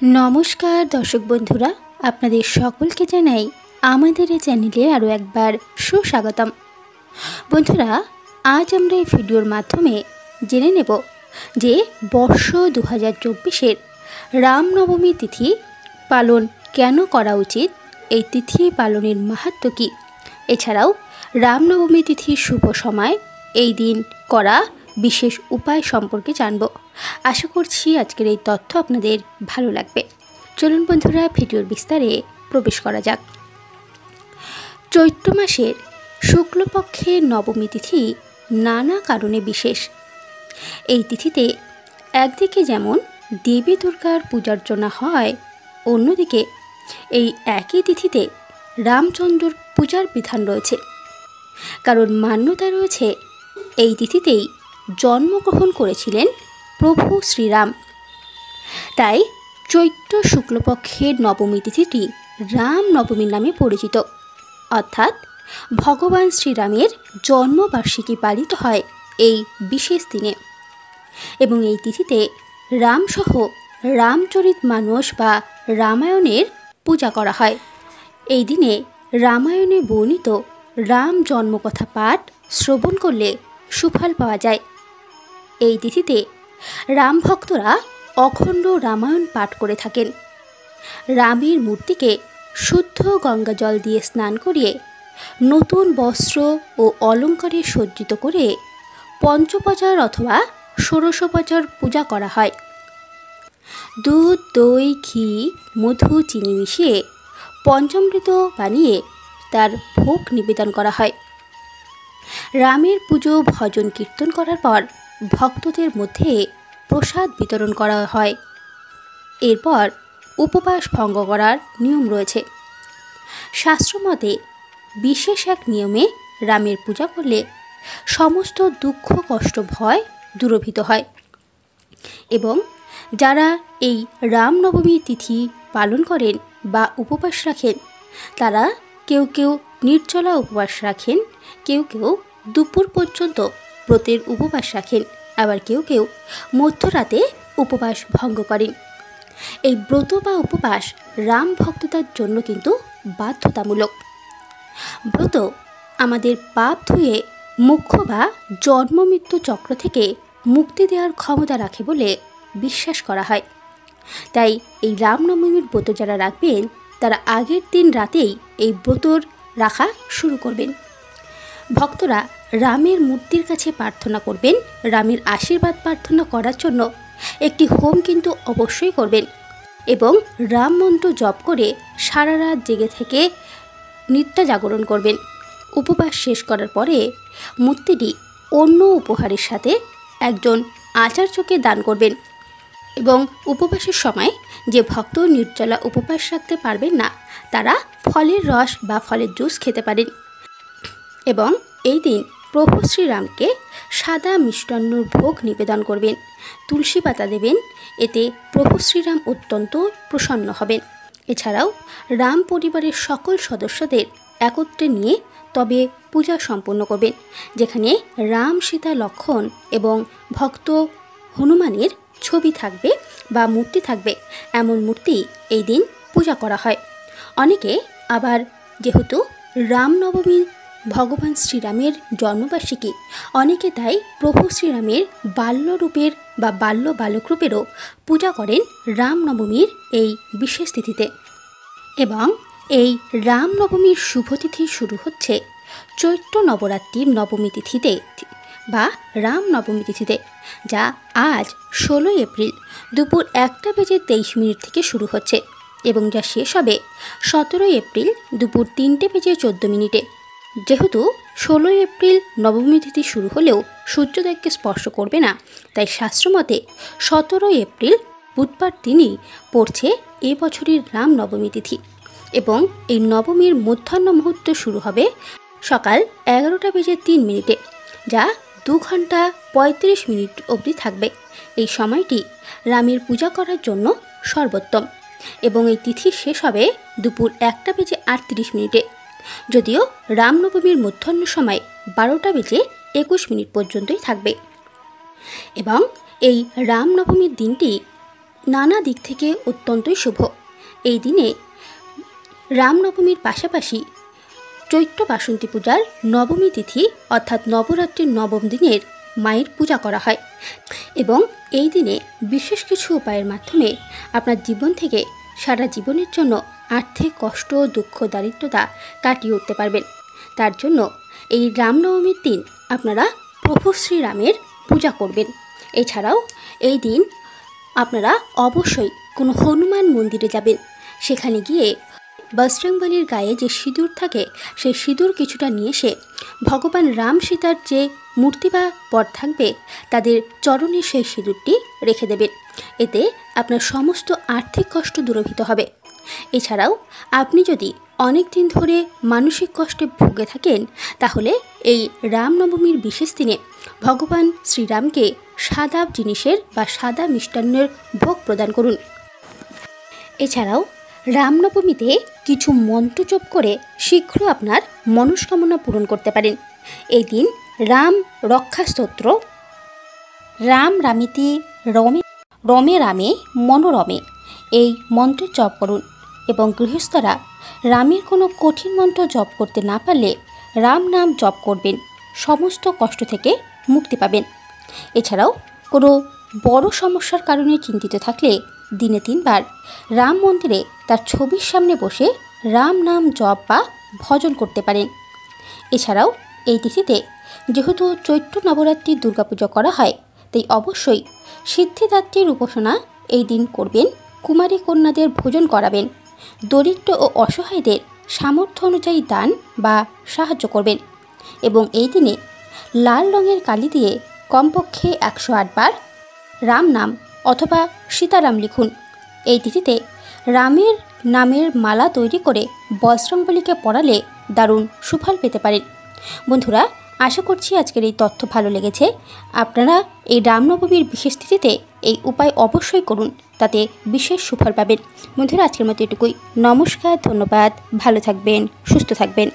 नमस्कार दर्शक बंधुरा आपनादेर सकलके जानाई आमादेर ए चैनेले आरो एकबार सुस्वागतम। बंधुरा आज आमरा এই ভিডিওর মাধ্যমে জেনে নেব যে বর্ষ 2024 রামনবমী তিথি পালন কেন করা উচিত, এই তিথি পালনের মাহাত্ম্য কী, এছাড়াও রামনবমী তিথির শুভ সময় এই দিন করা বিশেষ উপায় সম্পর্কে জানব। আশা করছি আজকের এই তথ্য আপনাদের ভালো লাগবে। চলুন বন্ধুরা ভিডিওর বিস্তারে প্রবেশ করা যাক। চৈত্র মাসের শুক্লপক্ষের নবমী তিথি নানা কারণে বিশেষ। এই তিথিতে একদিকে যেমন দেবী দুর্গার পূজার্চনা হয়, অন্যদিকে এই একই তিথিতে রামচন্দ্রর পূজার বিধান রয়েছে। কারণ মান্যতা রয়েছে এই তিথিতেই জন্মগ্রহণ করেছিলেন প্রভু শ্রীরাম। তাই চৈত্র শুক্লপক্ষের নবমী তিথিটি রাম নবমী নামে পরিচিত, অর্থাৎ ভগবান শ্রীরামের জন্মবার্ষিকী পালিত হয় এই বিশেষ দিনে। এবং এই তিথিতে রামসহ রামচরিতমানস বা রামায়ণের পূজা করা হয়। এই দিনে রামায়ণে বর্ণিত রাম জন্মকথা পাঠ শ্রবণ করলে সুফল পাওয়া যায়। এই তিথিতে রাম ভক্তরা অখণ্ড রামায়ণ পাঠ করে থাকেন। রামের মূর্তিকে শুদ্ধ গঙ্গা জল দিয়ে স্নান করিয়ে নতুন বস্ত্র ও অলঙ্কারে সজ্জিত করে পঞ্চোপচার অথবা ষোড়শোপচার পূজা করা হয়। দুধ, দই, ঘি, মধু, চিনি মিশিয়ে পঞ্চামৃত বানিয়ে তার ভোগ নিবেদন করা হয়। রামের পুজো ভজন কীর্তন করার পর ভক্তদের মধ্যে প্রসাদ বিতরণ করা হয়। এরপর উপবাস ভঙ্গ করার নিয়ম রয়েছে। শাস্ত্রমতে বিশেষ এক নিয়মে রামের পূজা করলে সমস্ত দুঃখ কষ্ট ভয় দূরীভূত হয়। এবং যারা এই রামনবমী তিথি পালন করেন বা উপবাস রাখেন, তারা কেউ কেউ নির্জলা উপবাস রাখেন, কেউ কেউ দুপুর পর্যন্ত ব্রতের উপবাস রাখেন, আবার কেউ কেউ মধ্যরাতে উপবাস ভঙ্গ করেন। এই ব্রত বা উপবাস রাম ভক্ততার জন্য কিন্তু বাধ্যতামূলক। ব্রত আমাদের পাপ ধুয়ে মুখ্য বা জন্ম মৃত্যু চক্র থেকে মুক্তি দেওয়ার ক্ষমতা রাখে বলে বিশ্বাস করা হয়। তাই এই রামনবমীর ব্রত যারা রাখবেন, তারা আগের দিন রাতেই এই ব্রত রাখা শুরু করবেন। ভক্তরা রামের মূর্তির কাছে প্রার্থনা করবেন। রামের আশীর্বাদ প্রার্থনা করার জন্য একটি হোম কিন্তু অবশ্যই করবেন এবং রাম মন্ত্র জপ করে সারা রাত জেগে থেকে নিত্য জাগরণ করবেন। উপবাস শেষ করার পরে মূর্তিটি অন্য উপহারের সাথে একজন আচার্যকে দান করবেন। এবং উপবাসের সময় যে ভক্ত নির্জলা উপবাস রাখতে পারবেন না, তারা ফলের রস বা ফলের জুস খেতে পারেন। এবং এই দিন প্রভু শ্রীরামকে সাদা মিষ্টান্নর ভোগ নিবেদন করবেন, তুলসী পাতা দেবেন। এতে প্রভু শ্রীরাম অত্যন্ত প্রসন্ন হবেন। এছাড়াও রাম পরিবারের সকল সদস্যদের একত্রে নিয়ে তবে পূজা সম্পন্ন করবেন, যেখানে রাম, সীতা, লক্ষ্মণ এবং ভক্ত হনুমানের ছবি থাকবে বা মূর্তি থাকবে, এমন মূর্তি এই দিন পূজা করা হয়। অনেকে আবার যেহেতু রামনবমী ভগবান শ্রীরামের জন্মবার্ষিকী, অনেকে তাই প্রভু শ্রীরামের বাল্যরূপের বা বাল্য বালকরূপেরও পূজা করেন রামনবমীর এই বিশেষ তিথিতে। এবং এই রামনবমীর শুভতিথি শুরু হচ্ছে চৈত্র নবরাত্রির নবমী তিথিতে বা রামনবমী তিথিতে, যা আজ 16 এপ্রিল দুপুর 1:23 থেকে শুরু হচ্ছে এবং যা শেষ হবে 17 এপ্রিল দুপুর 3:14। যেহেতু 16 এপ্রিল নবমী তিথি শুরু হলেও সূর্যোদয়কে স্পর্শ করবে না, তাই শাস্ত্রমতে 17 এপ্রিল বুধবার দিনই পড়ছে এ বছরের রামনবমী তিথি। এবং এই নবমীর মধ্যাহ্ন মুহূর্ত শুরু হবে সকাল 11:03, যা 2 ঘন্টা 35 মিনিট অবধি থাকবে। এই সময়টি রামের পূজা করার জন্য সর্বোত্তম। এবং এই তিথি শেষ হবে দুপুর 1:38। যদিও রামনবমীর মধ্যাহ্ন সময় 12:21 পর্যন্তই থাকবে। এবং এই রামনবমীর দিনটি নানা দিক থেকে অত্যন্তই শুভ। এই দিনে রামনবমীর পাশাপাশি চৈত্র বাসন্তী পূজার নবমী তিথি অর্থাৎ নবরাত্রির নবম দিনের মায়ের পূজা করা হয় এবং এই দিনে বিশেষ কিছু উপায়ের মাধ্যমে আপনার জীবন থেকে সারা জীবনের জন্য আর্থিক কষ্ট, দুঃখ, দারিদ্রতা কাটিয়ে উঠতে পারবেন। তার জন্য এই রামনবমীর দিন আপনারা প্রভু শ্রীরামের পূজা করবেন। এছাড়াও এই দিন আপনারা অবশ্যই কোনো হনুমান মন্দিরে যাবেন। সেখানে গিয়ে বজরংবলীর গায়ে যে সিঁদুর থাকে সেই সিঁদুর কিছুটা নিয়ে এসে ভগবান রাম সীতার যে মূর্তি বা পট থাকবে তাদের চরণে সেই সিঁদুরটি রেখে দেবেন। এতে আপনার সমস্ত আর্থিক কষ্ট দূরীভূত হবে। এছাড়াও আপনি যদি অনেক দিন ধরে মানসিক কষ্টে ভুগে থাকেন তাহলে এই রামনবমীর বিশেষ দিনে ভগবান শ্রীরামকে সাদা জিনিসের বা সাদা মিষ্টান্নের ভোগ প্রদান করুন। এছাড়াও রামনবমীতে কিছু মন্ত্র জপ করে শীঘ্র আপনার মনস্কামনা পূরণ করতে পারেন। এই দিন রাম রক্ষা স্তোত্র, রাম রামিতি রমে রমে রামে মনোরমে এই মন্ত্র জপ করুন এবং গৃহস্থরা রামের কোনো কঠিন মন্ত্র জপ করতে না পারলে রাম নাম জপ করবেন, সমস্ত কষ্ট থেকে মুক্তি পাবেন। এছাড়াও কোনো বড় সমস্যার কারণে চিন্তিত থাকলে দিনে 3 বার রাম মন্দিরে তার ছবির সামনে বসে রাম নাম জপ বা ভজন করতে পারেন। এছাড়াও এই তিথিতে যেহেতু চৈত্র নবরাত্রির দুর্গাপুজো করা হয় তাই অবশ্যই সিদ্ধিদাত্রীর উপাসনা এই দিন করবেন, কুমারী কন্যাদের ভোজন করাবেন, দরিদ্র ও অসহায়দের সামর্থ্য অনুযায়ী দান বা সাহায্য করবেন এবং এই দিনে লাল রঙের কালি দিয়ে কমপক্ষে 108 বার রাম নাম অথবা সীতারাম লিখুন। এই তিথিতে রামের নামের মালা তৈরি করে বজরংবলীকে পরালে দারুণ সুফল পেতে পারেন। বন্ধুরা, আশা করছি আজকের এই তথ্য ভালো লেগেছে। আপনারা এই রামনবমীর বিশেষ তিথিতে এই উপায় অবশ্যই করুন, তাতে বিশেষ সুফল পাবেন। বন্ধুরা, আজকের মতো এটুকুই। নমস্কার, ধন্যবাদ, ভালো থাকবেন, সুস্থ থাকবেন।